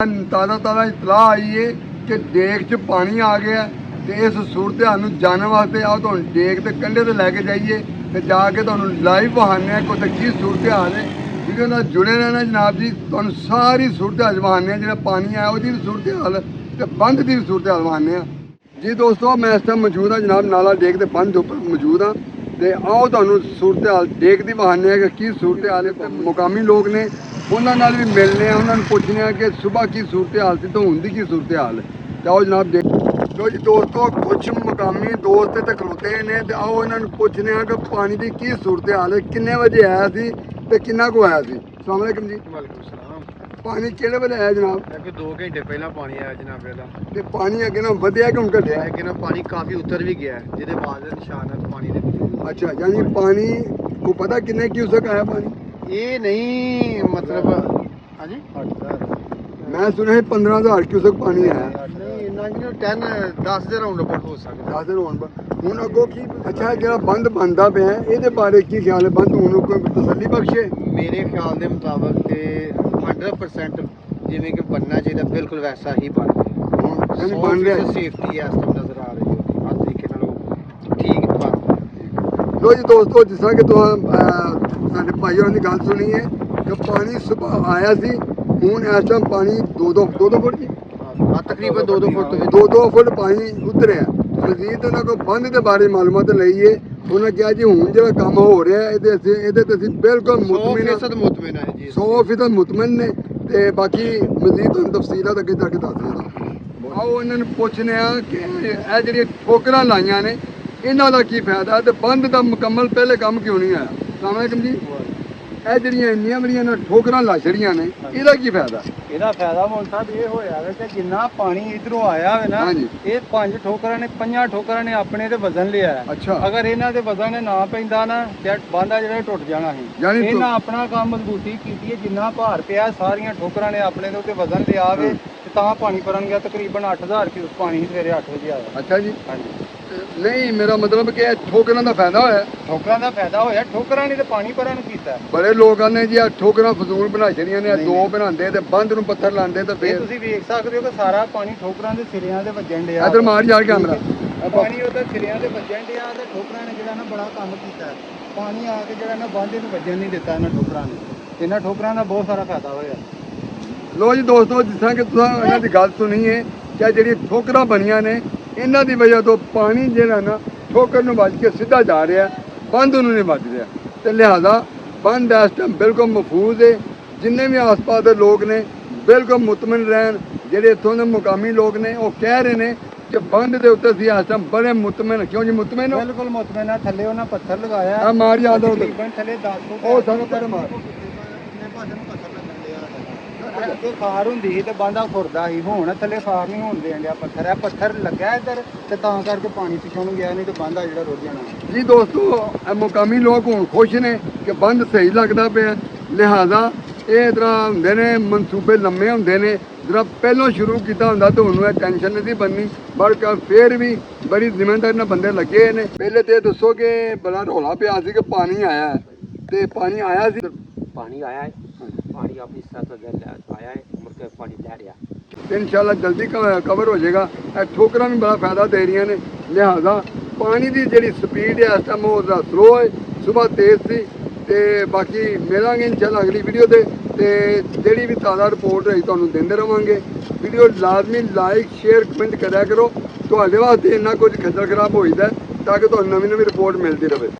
ਤਾਜ਼ਾ ਇਤਲਾਹ ਆਈ ਹੈ ਕਿ ਡੇਕ 'ਚ ਪਾਣੀ ਆ ਗਿਆ ਤੇ ਇਸ ਸੂਰਤ-ਹਾਲ ਨੂੰ ਜਾਣਨ ਵਾਸਤੇ ਆਓ ਤੁਹਾਨੂੰ ਡੇਕ ਦੇ ਕੰਢੇ ਤੇ ਲੈ ਕੇ ਜਾਈਏ ਤੇ ਜਾ ਕੇ ਤੁਹਾਨੂੰ ਲਾਈਵ ਵਹਾਨੇ ਆ ਕੋਈ ਕੀ ਸੂਰਤ-ਹਾਲ ਹੈ। ਵੀਡੀਓ ਨਾਲ ਜੁੜੇ ਰਹਿਣਾ ਜਨਾਬ ਜੀ, ਤੁਹਾਨੂੰ ਸਾਰੀ ਸੂਰਤ-ਹਾਲ ਵਹਾਨੇ ਆ, ਜਿਹੜਾ ਪਾਣੀ ਆਇਆ ਉਹਦੀ ਵੀ ਸੂਰਤ-ਹਾਲ ਤੇ ਬੰਦ ਦੀ ਵੀ ਸੂਰਤ-ਹਾਲ ਵਹਾਨੇ ਆ ਜੀ। ਦੋਸਤੋ ਮੈਂ ਇਸ ਟਾਈਮ ਮੌਜੂਦ ਹਾਂ ਜਨਾਬ ਨਾਲਾ ਡੇਕ ਦੇ ਬੰਦ ਉੱਪਰ ਮੌਜੂਦ ਹਾਂ ਤੇ ਆਓ ਤੁਹਾਨੂੰ ਸੂਰਤ-ਹਾਲ ਡੇਕ ਦੀ ਵਹਾਨੇ ਆ ਕਿ ਕੀ ਸੂਰਤ-ਹਾਲ ਹੈ। ਤੇ ਮੁਕਾਮੀ ਲੋਕ ਨੇ ਉਹਨਾਂ ਨਾਲ ਵੀ ਮਿਲਨੇ ਆ, ਉਹਨਾਂ ਨੂੰ ਪੁੱਛਨੇ ਆ ਕਿ ਸਵੇਰ ਕੀ ਸੂਰਤ-ਹਾਲ ਸੀ ਤੇ ਹੁਣ ਦੀ ਕੀ ਸੂਰਤ-ਹਾਲ ਹੈ। ਆਓ ਜਨਾਬ ਦੇਖ ਲੋ ਜੀ ਦੋਸਤੋ, ਕੁਝ ਮੁਕਾਮੀ ਦੋਸਤ ਤੇ ਖਲੋਤੇ ਨੇ ਤੇ ਆਓ ਇਹਨਾਂ ਨੂੰ ਪੁੱਛਨੇ ਆ ਕਿ ਪਾਣੀ ਦੀ ਕੀ ਸੂਰਤ-ਹਾਲ ਹੈ, ਕਿੰਨੇ ਵਜੇ ਆਇਆ ਸੀ ਤੇ ਕਿੰਨਾ ਕੁ ਆਇਆ ਸੀ। ਅਸਲਾਮ ਵਾਲੇਕਮ ਜੀ। ਵਾਲੇਕੁਮ ਸਲਾਮ। ਪਾਣੀ ਕਿਹੜੇ ਵੇਲੇ ਆਇਆ ਜਨਾਬ? ਅੱਗੇ 2 ਘੰਟੇ ਪਹਿਲਾਂ ਪਾਣੀ ਆਇਆ ਜਨਾਬ ਇਹਦਾ। ਤੇ ਪਾਣੀ ਅੱਗੇ ਨਾ ਵਧਿਆ ਕਿ ਹੁਣ ਘਟਿਆ? ਅੱਗੇ ਨਾ ਪਾਣੀ ਕਾਫੀ ਉਤਰ ਵੀ ਗਿਆ ਜਿਹਦੇ ਬਾਅਦ ਦੇ ਨਿਸ਼ਾਨ ਹੈ ਪਾਣੀ ਦੇ ਵਿੱਚ। ਅੱਛਾ, ਯਾਨੀ ਪਾਣੀ ਕੋ ਪਤਾ ਕਿੰਨੇ ਕਿਊਸਕ ਆਇਆ ਪਾਣੀ? ਇਹ ਨਹੀਂ ਮਤਲਬ ਹਾਂਜੀ ਮੈਂ ਸੁਣਿਆ ਸੀ 15,000 ਕਿਊਸਕ ਪਾਣੀ ਆਇਆ। ਨਹੀਂ ਇੰਨਾ ਕਿ 10 ਦੇ ਰਾਉਂਡ ਅਬਾਊਟ ਹੋ ਸਕਦਾ। 10 ਦਿਨ ਹੁਣ ਅੱਗੋਂ ਕੀ? ਅੱਛਾ, ਜਿਹੜਾ ਬੰਦ ਬਣਦਾ ਪਿਆ ਇਹਦੇ ਬਾਰੇ ਕੀ ਖਿਆਲ ਹੈ? ਬੰਦ ਹੁਣ ਕੋਈ ਤਸੱਲੀ ਬਖਸ਼ੇ? ਮੇਰੇ ਖਿਆਲ ਦੇ ਮੁਤਾਬਕ ਤੇ 100% ਜਿਵੇਂ ਕਿ ਬਣਨਾ ਚਾਹੀਦਾ ਬਿਲਕੁਲ ਵੈਸਾ ਹੀ ਬਣ ਰਿਹਾ। ਹੁਣ ਬਣ ਰਿਹਾ ਸੇਫਟੀ ਇਸ ਟਾਈਮ ਨਜ਼ਰ ਆ ਰਹੀ ਹੈ ਹਰ ਤਰੀਕੇ ਨਾਲ ਠੀਕ ਬਣ। ਲੋ ਜੀ ਦੋਸਤੋ, ਜਿਸ ਤਰ੍ਹਾਂ ਕਿ ਤੁਸੀਂ ਸਾਡੇ ਭਾਈ ਹੋਰਾਂ ਦੀ ਗੱਲ ਸੁਣੀ ਹੈ ਕਿ ਪਾਣੀ ਸਵੇਰ ਆਇਆ ਸੀ, ਹੁਣ ਇਸ ਟਾਈਮ ਪਾਣੀ 2-2 ਫੁੱਟ ਜੀ ਤਕਰੀਬਨ 2-2 ਫੁੱਟ 2-2 ਫੁੱਟ ਪਾਣੀ ਉਤਰਿਆ। ਮਜ਼ੀਦ ਉਹਨਾਂ ਕੋਲ ਬੰਦ ਦੇ ਬਾਰੇ ਮਾਲੂਮਾਤ ਲਈਏ। ਉਹਨਾਂ ਕਿਹਾ ਜੀ ਹੁਣ ਜਿਹੜਾ ਕੰਮ ਹੋ ਰਿਹਾ ਇਹਦੇ ਤੇ ਅਸੀਂ ਬਿਲਕੁਲ ਮੁਤਮਿਨ ਹਾਂ, 100% ਹੈ ਜੀ, 100% ਮੁਤਮਿਨ ਨੇ ਤੇ ਬਾਕੀ ਮਜ਼ੀਦ ਤੁਹਾਨੂੰ ਤਫਸੀਲਾਤ ਅੱਗੇ ਜਾ ਕੇ ਦੱਸ ਦਿੰਦਾ। ਆਓ ਇਹਨਾਂ ਨੂੰ ਪੁੱਛਨੇ ਆ ਕਿ ਇਹ ਜਿਹੜੀਆਂ ਠੋਕਰਾਂ ਲਾਈਆਂ ਨੇ ਇਹਨਾਂ ਦਾ ਕੀ ਫਾਇਦਾ ਤੇ ਬੰਦ ਦਾ ਮੁਕੰਮਲ ਪਹਿਲੇ ਕੰਮ ਕਿਉਂ ਨਹੀਂ ਆਇਆ। ਅਸਲਾਮ ਵਾਲੇਕਮ ਜੀ। ਇਹ ਜਿਹੜੀਆਂ ਇੰਨੀਆਂ ਬੜੀਆਂ ਨਾ ਠੋਕਰਾਂ ਲਾ ਛੜੀਆਂ ਨੇ ਇਹਦਾ ਕੀ ਫਾਇਦਾ? ਇਹਦਾ ਫਾਇਦਾ ਮੌਲ ਸਾਹਿਬ ਇਹ ਹੋਇਆ ਵੇ ਕਿ ਜਿੰਨਾ ਪਾਣੀ ਇਧਰੋਂ ਆਇਆ ਹੋਵੇ ਨਾ, ਇਹ 5 ਠੋਕਰਾਂ ਨੇ ਆਪਣੇ ਤੇ ਵਜ਼ਨ ਲਿਆ ਹੈ। ਅੱਛਾ, ਅਗਰ ਇਹਨਾਂ ਦੇ ਵਜ਼ਨ ਨਾ ਪੈਂਦਾ ਨਾ ਤੇ ਬਾਂਦਾ ਜਿਹੜਾ ਟੁੱਟ ਜਾਣਾ ਸੀ। ਇਹਨਾਂ ਆਪਣਾ ਕੰਮ ਮਜ਼ਬੂਤੀ ਕੀਤੀ ਹੈ, ਜਿੰਨਾ ਭਾਰ ਪਿਆ ਸਾਰੀਆਂ ਠੋਕਰਾਂ ਨੇ ਆਪਣੇ ਦੇ ਉੱਤੇ ਵਜ਼ਨ ਲਿਆ ਵੇ ਤੇ ਤਾਂ ਪਾਣੀ ਭਰਨ ਗਿਆ। ਤਕਰੀਬਨ 8,000 ਕਿਊਸਕ ਪਾਣੀ ਸਵੇਰੇ 8 ਵਜੇ ਆਇਆ। ਅੱਛਾ ਜੀ। ਹਾਂਜੀ, ਨਹੀਂ ਮੇਰਾ ਮਤਲਬ ਕਿ ਇਹ ਠੋਕਰਾਂ ਦਾ ਫਾਇਦਾ ਹੋਇਆ। ਠੋਕਰਾਂ ਦਾ ਫਾਇਦਾ ਹੋਇਆ, ਠੋਕਰਾਂ ਨੇ ਤੇ ਪਾਣੀ ਭਰਨ ਕੀਤਾ। ਬੜੇ ਲੋਕ ਆਨੇ ਜੀ ਆ ਠੋਕਰਾਂ ਫਜ਼ੂਲ ਬਣਾ ਛੜੀਆਂ ਨੇ, ਦੋ ਬਣਾਉਂਦੇ ਤੇ ਬੰਦ ਨੂੰ ਪੱਥਰ ਲਾਉਂਦੇ ਤੇ ਇਹ ਫੇਰ ਤੁਸੀਂ ਵੇਖ ਸਕਦੇ ਹੋ ਕਿ ਸਾਰਾ ਪਾਣੀ ਠੋਕਰਾਂ ਦੇ ਸਿਰਿਆਂ ਦੇ ਵੱਜਣ ਡਿਆ। ਇਧਰ ਮਾਰ ਜਾ ਕੈਮਰਾ। ਪਾਣੀ ਉਹਦੇ ਸਿਰਿਆਂ ਦੇ ਵੱਜਣ ਡਿਆ ਤੇ ਠੋਕਰਾਂ ਨੇ ਜਿਹੜਾ ਨਾ ਬੜਾ ਕੰਮ ਕੀਤਾ। ਪਾਣੀ ਆ ਕੇ ਜਿਹੜਾ ਨਾ ਬੰਦੇ ਨੂੰ ਵੱਜਣ ਨਹੀਂ ਦਿੱਤਾ ਇਹਨਾਂ ਠੋਕਰਾਂ ਨੇ। ਇਹਨਾਂ ਠੋਕਰਾਂ ਦਾ ਬਹੁਤ ਸਾਰਾ ਫਾਇਦਾ ਹੋਇਆ। ਲੋ ਜੀ ਦੋਸਤੋ, ਜਿਸ ਤਰ੍ਹਾਂ ਕਿ ਤੁਸੀਂ ਇਹਨਾਂ ਦੀ ਗੱਲ ਸੁਣੀ ਹੈ ਕਿ ਜਿਹੜੀਆਂ ਠੋਕਰਾਂ ਬਣੀਆਂ ਨੇ ਇਹਨਾਂ ਦੀ ਵਜ੍ਹਾ ਤੋਂ ਪਾਣੀ ਜਿਹੜਾ ਨਾ ਠੋਕਰ ਨੂੰ ਵੱਜ ਕੇ ਸਿੱਧਾ ਜਾ ਰਿਹਾ, ਬੰਦ ਨੂੰ ਨਹੀਂ ਵੱਜ ਰਿਹਾ ਤੇ ਲਿਹਾਜ਼ਾ ਬੰਦ ਇਸ ਟਾਈਮ ਬਿਲਕੁਲ ਮਹਿਫੂਜ਼ ਹੈ। ਜਿੰਨੇ ਵੀ ਆਸ-ਪਾਸ ਦੇ ਲੋਕ ਨੇ ਬਿਲਕੁਲ ਮੁਤਮਿਨ ਰਹਿਣ। ਜਿਹੜੇ ਇੱਥੋਂ ਦੇ ਮੁਕਾਮੀ ਲੋਕ ਨੇ ਉਹ ਕਹਿ ਰਹੇ ਨੇ ਕਿ ਬੰਦ ਦੇ ਉੱਤੇ ਅਸੀਂ ਇਸ ਟਾਈਮ ਬੜੇ ਮੁਤਮਿਨ। ਕਿਉਂ ਜੀ ਮੁਤਮਿਨ ਹੋ? ਬਿਲਕੁਲ ਮੁਤਮਿਨ ਆ। ਥੱਲੇ ਉਹਨਾਂ ਪੱਥਰ ਲਗਾਇਆ ਆ ਮਾਰ ਜਾਂਦਾ ਉਹ ਤਕਰੀਬਨ ਥੱਲੇ 10 ਫੁੱਟ ਉਹ ਸਾਨੂੰ ਪਰ ਮਾਰ ਅੱਗੇ ਖਾਰ ਹੁੰਦੀ ਸੀ ਤੇ ਬਾਂਦਾ ਖੁਰਦਾ ਸੀ, ਹੁਣ ਥੱਲੇ ਖਾਰ ਨਹੀਂ ਹੋਣ ਦੇਣ ਡਿਆ। ਪੱਥਰ ਲੱਗਾ ਇੱਧਰ ਤੇ ਤਾਂ ਕਰਕੇ ਪਾਣੀ ਪਿਛੋਂ ਨੂੰ ਗਿਆ, ਨਹੀਂ ਤੇ ਬਾਂਦਾ ਜਿਹੜਾ ਰੁੜ ਜਾਣਾ ਜੀ। ਦੋਸਤੋ, ਇਹ ਮੁਕਾਮੀ ਲੋਕ ਹੁਣ ਖੁਸ਼ ਨੇ ਕਿ ਬੰਦ ਸਹੀ ਲੱਗਦਾ ਪਿਆ। ਲਿਹਾਜ਼ਾ ਇਹ ਤਰ੍ਹਾਂ ਹੁੰਦੇ ਨੇ, ਮਨਸੂਬੇ ਲੰਮੇ ਹੁੰਦੇ ਨੇ। ਜਿਹੜਾ ਪਹਿਲਾਂ ਸ਼ੁਰੂ ਕੀਤਾ ਹੁੰਦਾ ਤਾਂ ਉਹਨੂੰ ਇਹ ਟੈਨਸ਼ਨ ਨਹੀਂ ਸੀ ਬਣਨੀ, ਪਰ ਫੇਰ ਵੀ ਬੜੀ ਜ਼ਿੰਮੇਦਾਰੀ ਨਾਲ ਬੰਦੇ ਲੱਗੇ ਨੇ। ਪਹਿਲੇ ਤੇ ਦੱਸੋ ਕਿ ਬੜਾ ਰੌਲਾ ਪਿਆ ਸੀ ਕਿ ਪਾਣੀ ਆਇਆ ਤੇ ਪਾਣੀ ਆਇਆ ਸੀ। पानी आया है, पानी अपनी सतह से आया है, मुड़ के पानी लै रहा ਤੇ ਇਨਸ਼ਾਅੱਲਾ ਜਲਦੀ ਕਵਰ ਹੋ ਜਾਏਗਾ। ਇਹ ਠੋਕਰਾਂ ਵੀ ਬੜਾ ਫਾਇਦਾ ਦੇ ਰਹੀਆਂ ਨੇ। ਲਿਹਾਜ਼ਾ ਪਾਣੀ ਦੀ ਜਿਹੜੀ ਸਪੀਡ ਹੈ ਇਸ ਟਾਈਮ ਉਹ ਸਲੋ ਹੈ, ਸਵੇਰ ਤੇਜ਼ ਸੀ। ਤੇ ਬਾਕੀ ਮਿਲਾਂਗੇ ਇਨਸ਼ਾਅੱਲਾ ਅਗਲੀ ਵੀਡੀਓ ਤੇ ਜਿਹੜੀ ਵੀ ਤਾਜ਼ਾ ਰਿਪੋਰਟ ਹੈ ਤੁਹਾਨੂੰ ਦਿੰਦੇ ਰਵਾਂਗੇ। ਵੀਡੀਓ ਲਾਜ਼ਮੀ ਲਾਈਕ ਸ਼ੇਅਰ ਕਮੈਂਟ ਕਰਿਆ ਕਰੋ। ਤੁਹਾਡੇ ਵਾਸਤੇ ਇੰਨਾ ਕੁਝ ਖੱਜਲ ਖਰਾਬ ਹੋ ਜਾਂਦਾ ਤਾਂ ਕਿ ਤੁਹਾਨੂੰ ਨਵੀਂ ਰਿਪੋਰਟ ਮਿਲਦੀ ਰਹੇ।